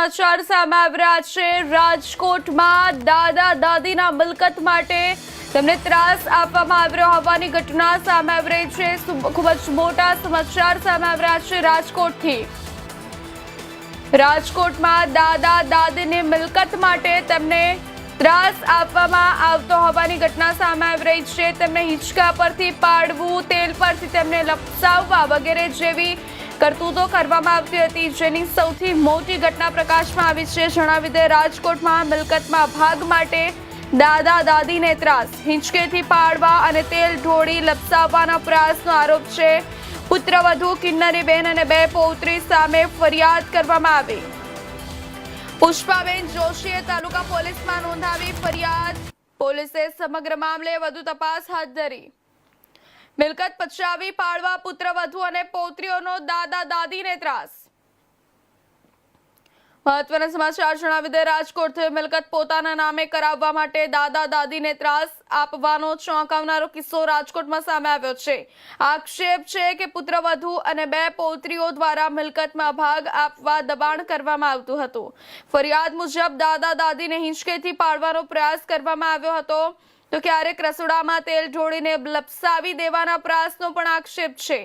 સમાચાર સામે આવી રહ્યા છે। રાજકોટમાં દાદા દાદીના મિલકત માટે તેમને ત્રાસ આપવામાં આવી રહ્યો હોવાની ઘટના સામે આવી રહી છે। ખૂબ જ મોટા સમાચાર સામે આવી રહ્યા છે રાજકોટથી। રાજકોટમાં દાદા દાદીની મિલકત માટે તેમને ત્રાસ આપવામાં આવતો હોવાની ઘટના સામે આવી રહી છે। તેમને હિંચકા પરથી પાડવું, તેલ પરથી તેમને લપસાવવા વગેરે જેવી કરતૂતો કરવામાં આવતી હતી, જેની સૌથી મોટી ઘટના પ્રકાશમાં આવી છે। જણાવી દે, રાજકોટમાં મિલકતમાં ભાગ માટે દાદા દાદીને ત્રાસ, હિંચકેથી પાડવા અને તેલ ઢોળી લપસાવવાના પ્રયાસનો આરોપ છે। પુત્રવધુ કિન્નરીબેન અને 2 પૌત્રી સામે ફરિયાદ કરવામાં આવી। પુષ્પાબેન જોશીએ તાલુકા પોલીસમાં નોંધાવી ફરિયાદ। પોલીસે સમગ્ર મામલે વધુ તપાસ હાથ ધરી। મિલકત પચાવી પાડવા પુત્રવધુ અને પૌત્રીઓનો દાદા દાદીને ત્રાસ। મહત્વના સમાચાર જણાવી દે, રાજકોટથી મિલકત પોતાના નામે કરાવવા માટે દાદા દાદીને ત્રાસ આપવાનો ચોંકાવનારો કિસ્સો રાજકોટમાં સામે આવ્યો છે। આક્ષેપ છે કે પુત્રવધુ અને 2 પૌત્રીઓ દ્વારા મિલકતમાં ભાગ આપવા દબાણ કરવામાં આવતું હતું। ફરિયાદ મુજબ દાદા દાદીને હિંચકેથી પાડવાનો પ્રયાસ કરવામાં આવ્યો હતો, તો ક્યારેક રસોડામાં તેલ ઢોળીને લપસાવી દેવાના પ્રયાસનો પણ આક્ષેપ છે।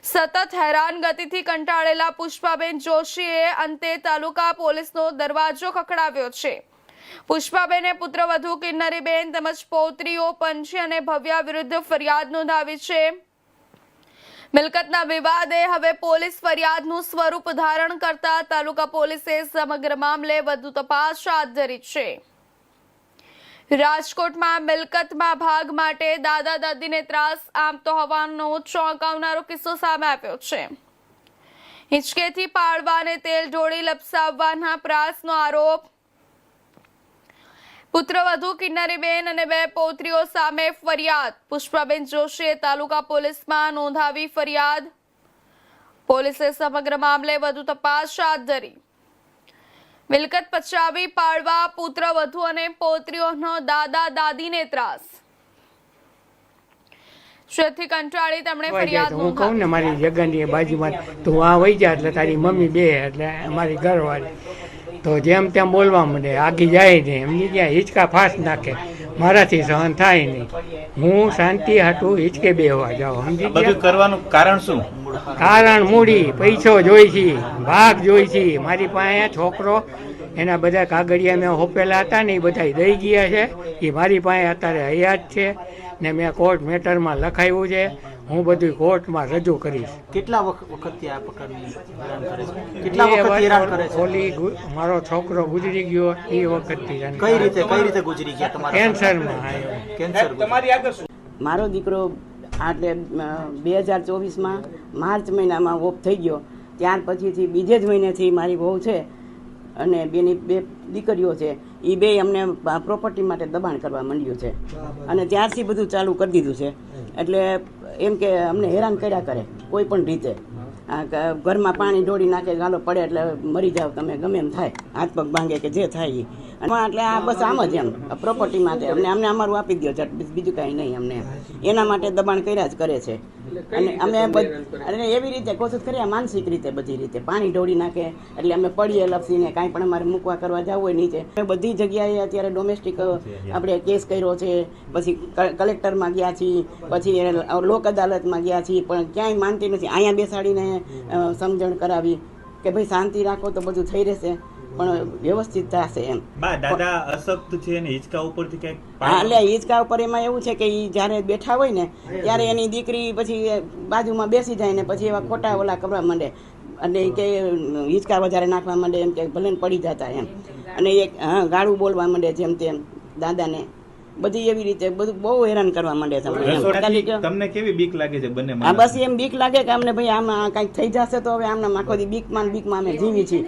સતત હેરાનગતિથી કંટાળેલા પુષ્પાબેન જોશીએ અંતે તાલુકા પોલીસનો દરવાજો ખખડાવ્યો છે। પુષ્પાબેને પુત્રવધુ કિન્નરીબેન તેમજ પૌત્રીઓ પંછી અને ભવ્યા વિરુદ્ધ ફરિયાદ નોંધાવી છે। મિલકતના વિવાદે હવે પોલીસ ફરિયાદનું સ્વરૂપ ધારણ કરતા તાલુકા પોલીસે સમગ્ર મામલે વધુ તપાસ હાથ ધરી છે। રાજકોટમાં મિલકતમાં ભાગ માટે દાદા દાદીને ત્રાસ આપતો હોવાનો ચોંકાવનારો કિસ્સો સામે આવ્યો છે। હિંચકેથી પાડવા અને તેલ ઢોળી લપસાવવાના પ્રયાસનો આરોપ। પુત્રવધુ કિન્નરીબેન અને 2 પૌત્રીઓ સામે ફરિયાદ। પુષ્પાબેન જોશીએ તાલુકા પોલીસમાં નોંધાવી ફરિયાદ। પોલીસે સમગ્ર મામલે વધુ તપાસ હાથ ધરી। મિલકત પચાવી પાડવા પુત્રવધુ અને પૌત્રીઓનો દાદા દાદીને ત્રાસ, જેથી કંટાળી તેમણે ફરિયાદ હું કહું ને મારી જગ્યાની બાજુમાં તું આ વહી જા એટલે તારી મમ્મી બે એટલે અમારી ઘરવાળી તો જેમ તેમ બોલવા માંડે, આગી જાય ને એમની ત્યાં હિંચકા ફાસ નાખે, મારાથી સહન થાય નહીં। હું શાંતિ હાટું હિંચકે બેહવા જાઉં, સમજી ગયા? બધું કરવાનું કારણ શું? કારણ મૂડી પૈસો જોઈ છે, ભાગ જોઈ છે। મારી પાસે છોકરો એના બધા કાગળિયા મેં હોપેલા હતા ને એ બધા દઈ ગયા છે, એ મારી પાસે અત્યારે હયાત છે ને મેં કોર્ટ મેટરમાં લખાવ્યું છે। હું બધું કોર્ટમાં રજૂ કરીશ। કેટલા વખતથી આ પ્રકારની હેરાન કરે છે? કેટલા વખતથી હેરાન કરે છે? ઓલી મારો છોકરો ગુજરી ગયો એ વખતથી। કઈ રીતે ગુજરી ગયા તમારા? કેન્સરમાં આવ્યો। કેન્સર તમારી આગળ શું? મારો દીકરો એટલે 2024માં માર્ચ મહિનામાં ઓફ થઈ ગયો, ત્યાર પછીથી બીજે જ મહિનેથી મારી વહુ છે અને બેની 2 દીકરીઓ છે, એ 2 અમને પ્રોપર્ટી માટે દબાણ કરવા માંડ્યું છે અને ત્યારથી બધું ચાલુ કરી દીધું છે। એટલે એમ કે અમને હેરાન કર્યા કરે કોઈ પણ રીતે। ઘરમાં પાણી ઢોળી નાખે, ગાલો પડે એટલે મરી જાવ તમે, ગમે એમ થાય, હાથ પગ ભાંગે કે જે થાય એ। એટલે આ બસ આમ જ એમ પ્રોપર્ટી માટે અમને અમારું આપી દો ઝટ, બીજું કાંઈ નહીં। અમને એના માટે દબાણ કર્યા જ કરે છે અને અમે અને એવી રીતે કોશિશ કરીએ માનસિક રીતે બધી રીતે પાણી ઢોળી નાખે એટલે અમે પડીએ લપસીને, કાંઈ પણ અમારે મૂકવા કરવા જવું હોય નીચે। બધી જગ્યાએ અત્યારે ડોમેસ્ટિક આપણે કેસ કર્યો છે, પછી કલેક્ટરમાં ગયા છીએ, પછી લોક અદાલતમાં ગયા છીએ, પણ ક્યાંય માનતી નથી। અહીંયા બેસાડીને સમજણ કરાવી કે ભાઈ શાંતિ રાખો તો બધું થઈ રહેશે, પણ વ્યવસ્થિત થશે એમ। દાદા અશક્ત છે અને હિંચકા ઉપરથી કંઈક હા, એટલે હિંચકા ઉપર એમાં એવું છે કે એ જ્યારે બેઠા હોય ને ત્યારે એની દીકરી પછી બાજુમાં બેસી જાય ને પછી એવા ખોટા ઓલા કરવા માંડે અને કે હિંચકા વધારે નાખવા માંડે, એમ કે ભલે પડી જતા એમ, અને એક ગાળું બોલવા માંડે જેમ તેમ દાદાને, બધી એવી રીતે બધું બહુ હેરાન કરવા માંડે છે। તમને કેવી બીક લાગે છે બંને? હા, બસ એમ બીક લાગે કે અમને ભાઈ આમાં કંઈક થઈ જશે તો હવે આમના આખો દી બીકમાં અમે જીવી છીએ।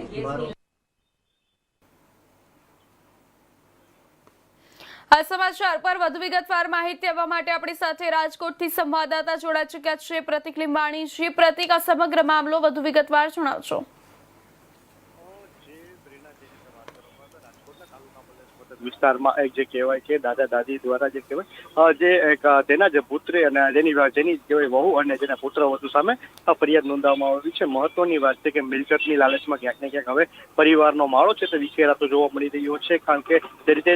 આ સમાચાર પર વધુ વિગતવાર માહિતી આપવા માટે આપણી સાથે રાજકોટથી સંવાદદાતા જોડાઈ ચૂક્યા છે પ્રતિક લીંબાણી। પ્રતિક, આ સમગ્ર મામલો વધુ વિગતવાર જણાવશો। વિસ્તારમાં એક જે કહેવાય કે દાદા દાદી દ્વારા જે કહેવાય જે એક તેના જે પુત્રી અને જેની કહેવાય વહુ અને જેના પુત્ર વધુ સામે ફરિયાદ નોંધવામાં આવી છે. મહત્વની વાત છે કે મિલકતની લાલચમાં ક્યાંક ને ક્યાંક હવે પરિવારનો માળો છે તે વિખેરાતો જોવા મળી રહ્યો છે. કારણ કે જે રીતે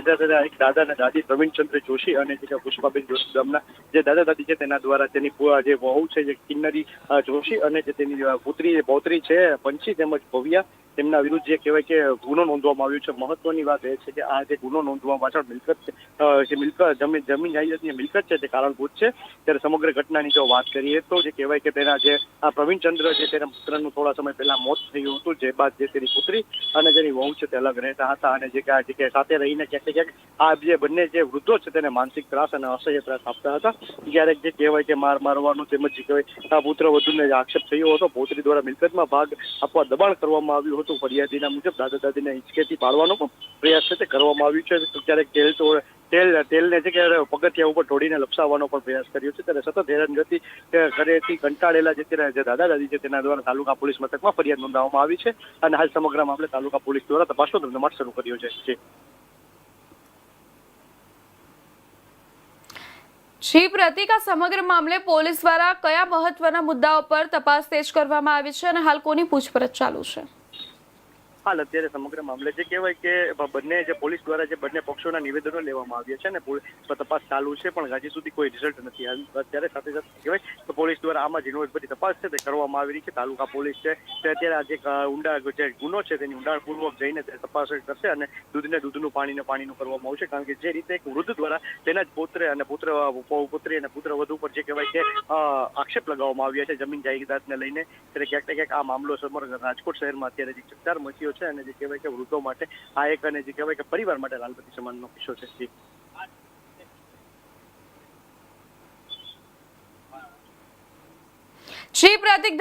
એક દાદા અને દાદી પ્રવીણચંદ્ર જોશી અને જે પુષ્પાબેન જોશી ગામના જે દાદા દાદી છે તેના દ્વારા તેની જે વહુ છે જે કિન્નરી જોશી અને જે તેની પુત્રી પૌત્રી છે પંછી તેમજ ભવ્યા તેમના વિરુદ્ધ જે કહેવાય કે ગુનો નોંધવામાં આવ્યો છે. મહત્વની વાત એ છે કે આ જે ગુનો નોંધવા પાછળ જમીન જાયદાદની મિલકત છે તે કારણભૂત છે. ત્યારે સમગ્ર ઘટનાની જો વાત કરીએ તો જે કહેવાય કે તેના જે પ્રવીણચંદ્ર છે તેના પુત્રનું થોડા સમય પહેલા મોત થયું હતું, જે બાદ જે તેની પુત્રી અને જેની વહુ છે તે અલગ રહેતા હતા અને જે સાથે રહીને ક્યાંક ક્યાંક આ જે બંને જે વૃદ્ધો છે તેને માનસિક ત્રાસ અને અસહ્ય ત્રાસ આપતા હતા. ક્યારેક જે કહેવાય કે મારવાનું તેમજ જે કહેવાય પુત્ર વધુને આક્ષેપ થયો હતો. પૌત્રી દ્વારા મિલકતમાં ભાગ આપવા દબાણ કરવામાં આવ્યું હતું. ફરિયાદીના મુજબ દાદા દાદીને હિંચકેથી પાડવાનો પણ પ્રયાસ છે તે કરવામાં આવ્યું છે. ક્યારેક તેલને જે કે પગથિયા ઉપર ઢોળીને લપસાવવાનો પણ પ્રયાસ કર્યો છે. ત્યારે સતત હેરાનગતિ ઘરેથી કંટાળેલા જે દાદા દાદી છે તેના દ્વારા તાલુકા પોલીસ મથકમાં ફરિયાદ નોંધાવવામાં આવી છે અને હાલ સમગ્ર મામલે તાલુકા પોલીસ દ્વારા તપાસનો ધમધમાટ શરૂ કર્યો છે. જી પ્રતિક, આ સમગ્ર મામલે પોલીસ દ્વારા કયા મહત્વના મુદ્દાઓ પર તપાસ તેજ કરવામાં આવી છે અને હાલ કોની પૂછપરછ ચાલુ છે? હાલ અત્યારે સમગ્ર મામલે જે કહેવાય કે બંને જે પોલીસ દ્વારા જે બંને પક્ષોના નિવેદનો લેવામાં આવ્યા છે અને તપાસ ચાલુ છે પણ હજી સુધી કોઈ રિઝલ્ટ નથી આવ્યું. અત્યારે સાથે સાથે કહેવાય તો પોલીસ દ્વારા આમાં ઝીણવટભરી તપાસ છે તે કરવામાં આવી રહી છે. તાલુકા પોલીસ છે તે અત્યારે આ જે ઊંડા જે ગુનો છે તેની ઊંડાણપૂર્વક જઈને તપાસ કરશે અને દૂધને દૂધનું પાણીનું કરવામાં આવશે. કારણ કે જે રીતે એક વૃદ્ધ દ્વારા તેના જ પુત્રી અને પુત્રી અને પુત્ર વધુ પર જે કહેવાય કે આક્ષેપ લગાવવામાં આવ્યા છે જમીન જાયદાદને લઈને, ત્યારે ક્યાંક ને ક્યાંક આ મામલો સમગ્ર રાજકોટ શહેરમાં અત્યારે જે ચકચાર મચ્યો છે અને જે કહેવાય કે વૃદ્ધો માટે આ એક અને જે કહેવાય કે પરિવાર માટે લાલબત્તી સમાનનો કિસ્સો છે. જી પ્રતિક.